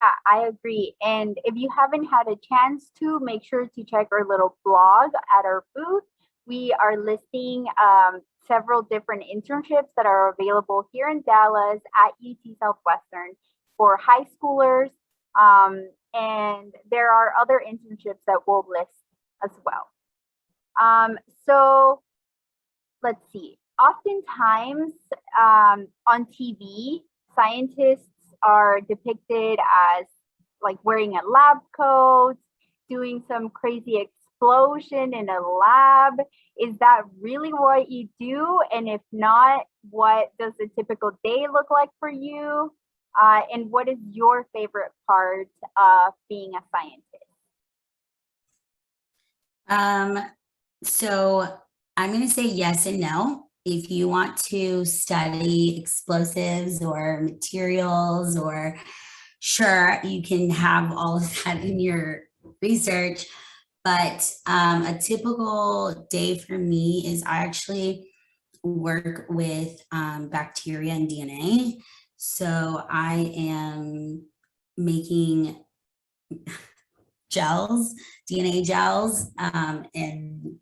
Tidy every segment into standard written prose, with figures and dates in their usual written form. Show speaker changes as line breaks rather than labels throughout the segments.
Yeah, I agree. And if you haven't had a chance to, make sure to check our little blog at our booth. We are listing several different internships that are available here in Dallas at UT Southwestern for high schoolers. And there are other internships that we'll list as well. Um, so let's see. Oftentimes on TV, scientists are depicted as like wearing a lab coat, doing some crazy explosion in a lab. Is that really what you do? And if not, what does a typical day look like for you? And what is your favorite part of being a scientist?
Um, so I'm going to say yes and no. If you want to study explosives or materials, or sure, you can have all of that in your research. But a typical day for me is I actually work with bacteria and DNA. So I am making gels, DNA gels, and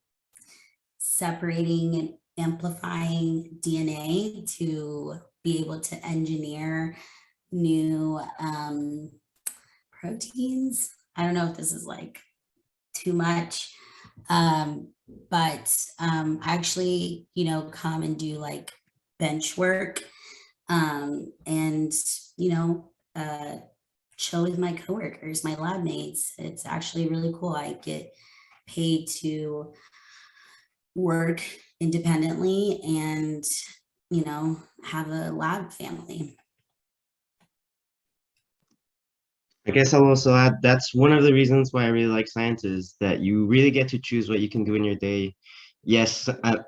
separating and amplifying DNA to be able to engineer new proteins. I don't know if this is like too much, but actually, come and do like bench work, and, chill with my coworkers, my lab mates. It's actually really cool. I get paid to work independently and, have a lab family.
I guess I'll also add that's one of the reasons why I really like science is that you really get to choose what you can do in your day. Yes, a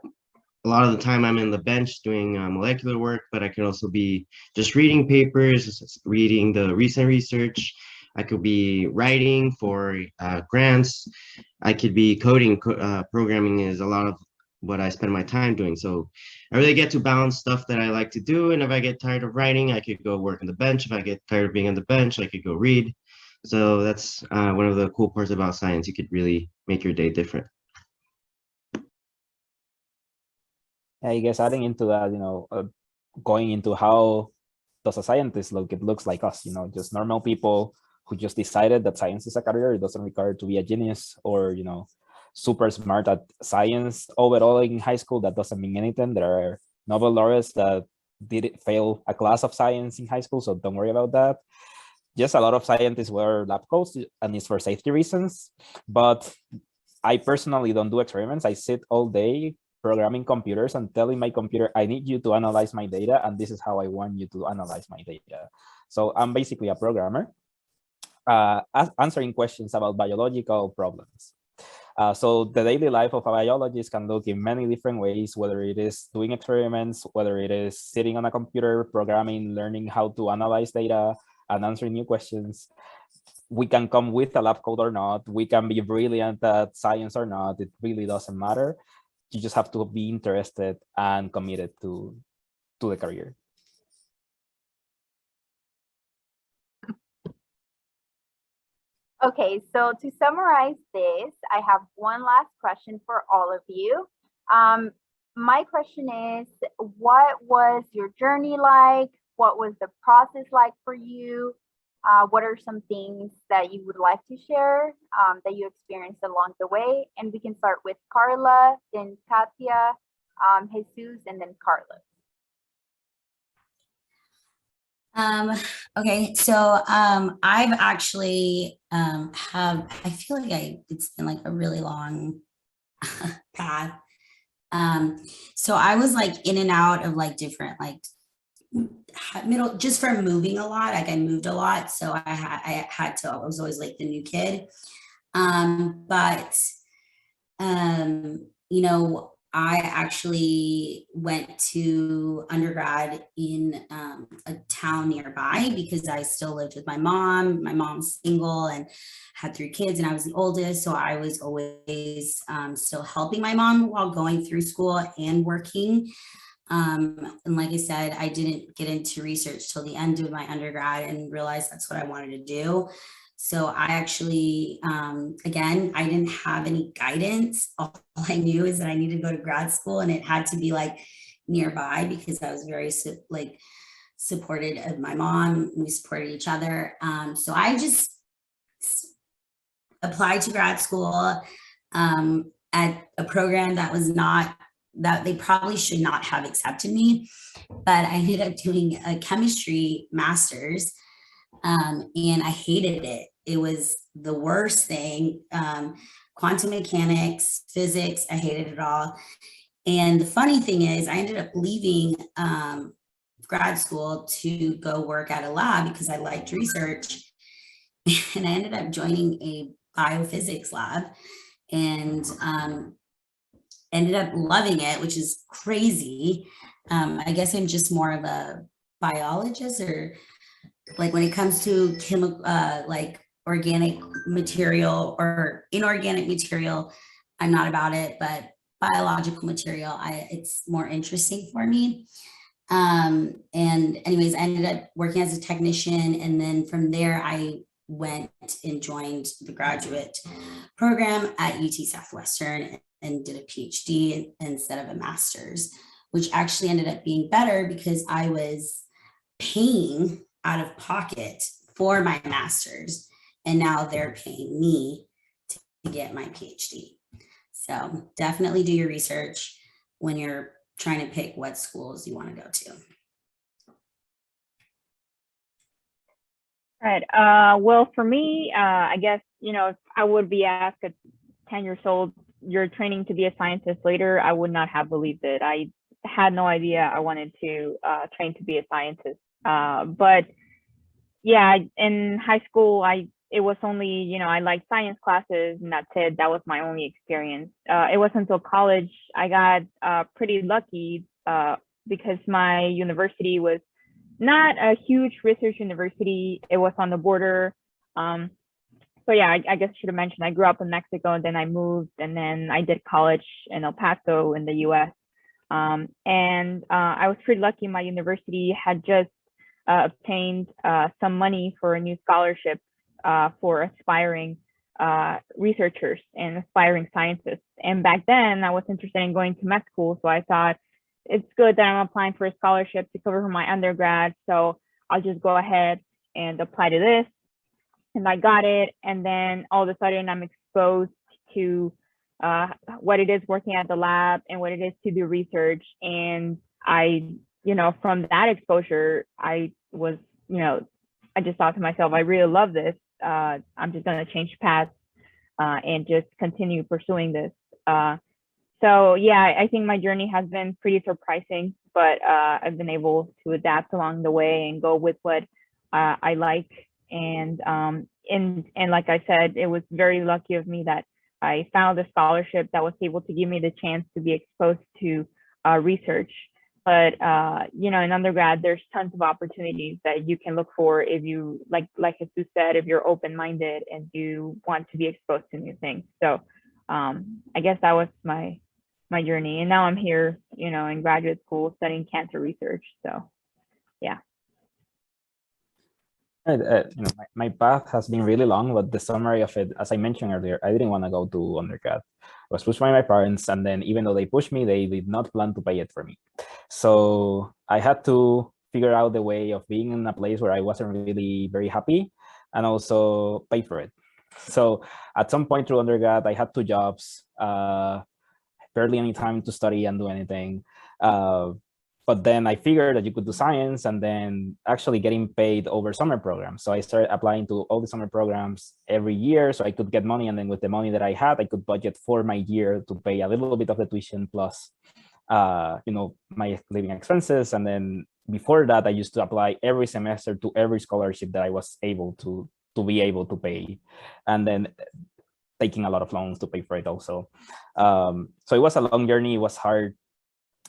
lot of the time I'm in the bench doing molecular work, but I could also be just reading papers, reading the recent research. I could be writing for grants. I could be coding. Programming is a lot of what I spend my time doing. So I really get to balance stuff that I like to do. And if I get tired of writing, I could go work on the bench. If I get tired of being on the bench, I could go read. So that's one of the cool parts about science. You could really make your day different.
I guess adding into that, going into how does a scientist look, it looks like us, just normal people who just decided that science is a career. It doesn't require to be a genius or, super smart at science overall in high school. That doesn't mean anything. There are Nobel laureates that did fail a class of science in high school, so don't worry about that. Just a lot of scientists wear lab coats, and it's for safety reasons. But I personally don't do experiments. I sit all day programming computers and telling my computer, I need you to analyze my data, and this is how I want you to analyze my data. So I'm basically a programmer answering questions about biological problems. So the daily life of a biologist can look in many different ways, whether it is doing experiments, whether it is sitting on a computer, programming, learning how to analyze data and answering new questions. We can come with a lab coat or not. We can be brilliant at science or not. It really doesn't matter. You just have to be interested and committed to the career.
Okay, so to summarize this, I have one last question for all of you. My question is, what was your journey like? What was the process like for you? What are some things that you would like to share that you experienced along the way? And we can start with Carla, then Katia, Jesus, and then Carlos.
Okay, so I've actually I feel like it's been like a really long path. So I was like in and out of like different like middle, just from moving a lot. Like I moved a lot, so I was always like the new kid. But I actually went to undergrad in a town nearby because I still lived with my mom. My mom's single and had 3 kids, and I was the oldest. So I was always still helping my mom while going through school and working. And like I said, I didn't get into research till the end of my undergrad and realized that's what I wanted to do. So I actually, again, I didn't have any guidance. All I knew is that I needed to go to grad school, and it had to be like nearby because I was very like supported of my mom. We supported each other. So I just applied to grad school at a program that was not, that they probably should not have accepted me, but I ended up doing a chemistry master's, and I hated it. It was the worst thing. Quantum mechanics, physics, I hated it all. And the funny thing is, I ended up leaving grad school to go work at a lab because I liked research. And I ended up joining a biophysics lab and ended up loving it, which is crazy. I guess I'm just more of a biologist, or like when it comes to chemical, like organic material or inorganic material, I'm not about it, but biological material, it's more interesting for me. And anyways, I ended up working as a technician, and then from there I went and joined the graduate program at UT Southwestern and did a PhD instead of a master's, which actually ended up being better because I was paying out of pocket for my master's, and now they're paying me to get my PhD. So definitely do your research when you're trying to pick what schools you want to go to.
Right. Well, for me, I guess, if I would be asked at 10 years old, you're training to be a scientist later, I would not have believed it. I had no idea I wanted to train to be a scientist. But yeah, in high school, it was only, I liked science classes, and that's it. That was my only experience. It wasn't until college I got pretty lucky because my university was not a huge research university. It was on the border. So yeah, I guess I should have mentioned I grew up in Mexico, and then I moved, and then I did college in El Paso in the US. And I was pretty lucky. My university had just obtained some money for a new scholarship for aspiring researchers and aspiring scientists. And back then I was interested in going to med school. So I thought it's good that I'm applying for a scholarship to cover for my undergrad. So I'll just go ahead and apply to this. And I got it. And then all of a sudden I'm exposed to what it is working at the lab and what it is to do research. And I, from that exposure, I was, I just thought to myself, I really love this. I'm just going to change paths and just continue pursuing this. So yeah, I think my journey has been pretty surprising, but I've been able to adapt along the way and go with what I like. And like I said, it was very lucky of me that I found a scholarship that was able to give me the chance to be exposed to research. But in undergrad, there's tons of opportunities that you can look for if you, like Jesus said, if you're open-minded and you want to be exposed to new things. So I guess that was my journey, and now I'm here, in graduate school studying cancer research. So yeah.
My path has been really long, but the summary of it, as I mentioned earlier, I didn't want to go to undergrad. I was pushed by my parents, and then even though they pushed me, they did not plan to pay it for me. So I had to figure out the way of being in a place where I wasn't really very happy and also pay for it. So at some point through undergrad, I had 2 jobs, barely any time to study and do anything. But then I figured that you could do science and then actually getting paid over summer programs. So I started applying to all the summer programs every year so I could get money. And then with the money that I had, I could budget for my year to pay a little bit of the tuition plus, my living expenses. And then before that, I used to apply every semester to every scholarship that I was able to be able to pay. And then taking a lot of loans to pay for it also. So it was a long journey. It was hard.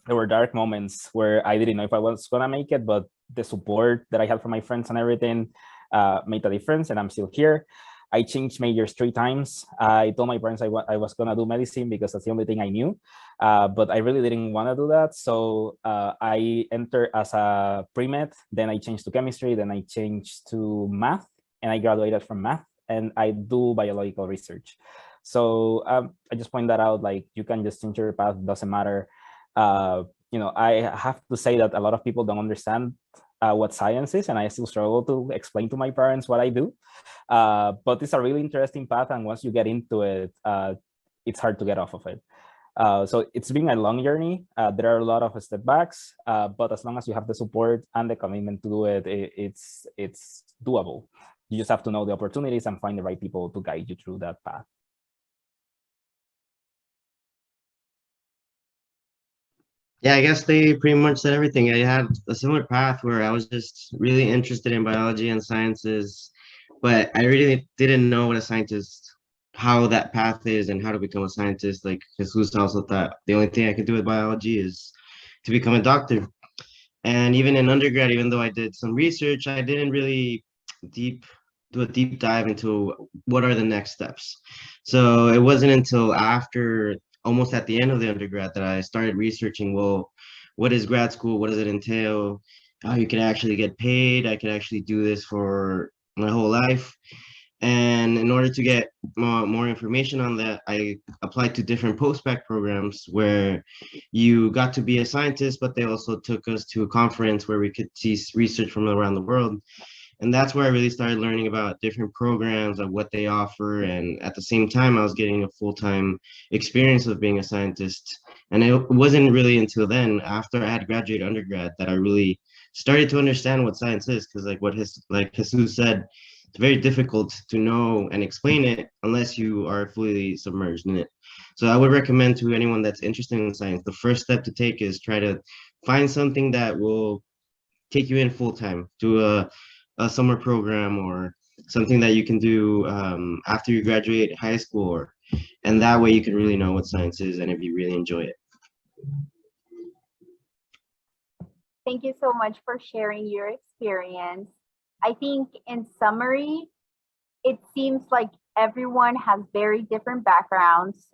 There were dark moments where I didn't know if I was gonna make it, but the support that I had from my friends and everything made a difference, and I'm still here. I changed majors 3 times. I told my parents I was gonna do medicine because that's the only thing I knew, but I really didn't want to do that. So I entered as a pre-med, then I changed to chemistry, then I changed to math, and I graduated from math, and I do biological research. So I just point that out, like you can just change your path, doesn't matter. You know, I have to say that a lot of people don't understand what science is, and I still struggle to explain to my parents what I do. But it's a really interesting path, and once you get into it, it's hard to get off of it. So it's been a long journey. There are a lot of step backs, but as long as you have the support and the commitment to do it, it's doable. You just have to know the opportunities and find the right people to guide you through that path.
Yeah, I guess they pretty much said everything. I had a similar path where I was just really interested in biology and sciences, but I really didn't know what a scientist, how that path is and how to become a scientist. Like Jesus also thought the only thing I could do with biology is to become a doctor. And even in undergrad, even though I did some research, I didn't really deep do a deep dive into what are the next steps. So it wasn't until after almost at the end of the undergrad that I started researching, well, what is grad school? What does it entail? How you can actually get paid. I could actually do this for my whole life. And in order to get more information on that, I applied to different postbac programs where you got to be a scientist, but they also took us to a conference where we could see research from around the world. And that's where I really started learning about different programs and what they offer. And at the same time, I was getting a full-time experience of being a scientist. And it wasn't really until then, after I had graduated undergrad, that I really started to understand what science is. Because like Jesus said, it's very difficult to know and explain it unless you are fully submerged in it. So I would recommend to anyone that's interested in science, the first step to take is try to find something that will take you in full time, do a summer program or something that you can do after you graduate high school, and that way you can really know what science is and if you really enjoy it.
Thank you so much for sharing your experience. I think in summary, it seems like everyone has very different backgrounds.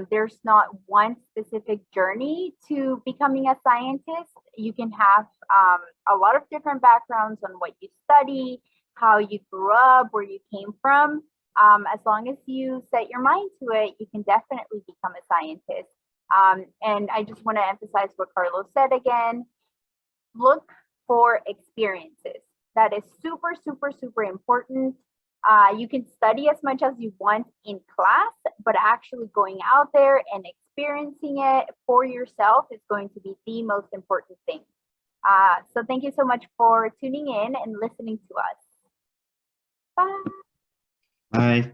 There's not one specific journey to becoming a scientist. You can have a lot of different backgrounds on what you study, how you grew up, where you came from. As long as you set your mind to it, you can definitely become a scientist. And I just want to emphasize what Carlos said again. Look for experiences. That is super, super, super important. You can study as much as you want in class, but actually going out there and experiencing it for yourself is going to be the most important thing. So thank you so much for tuning in and listening to us. Bye.
Bye.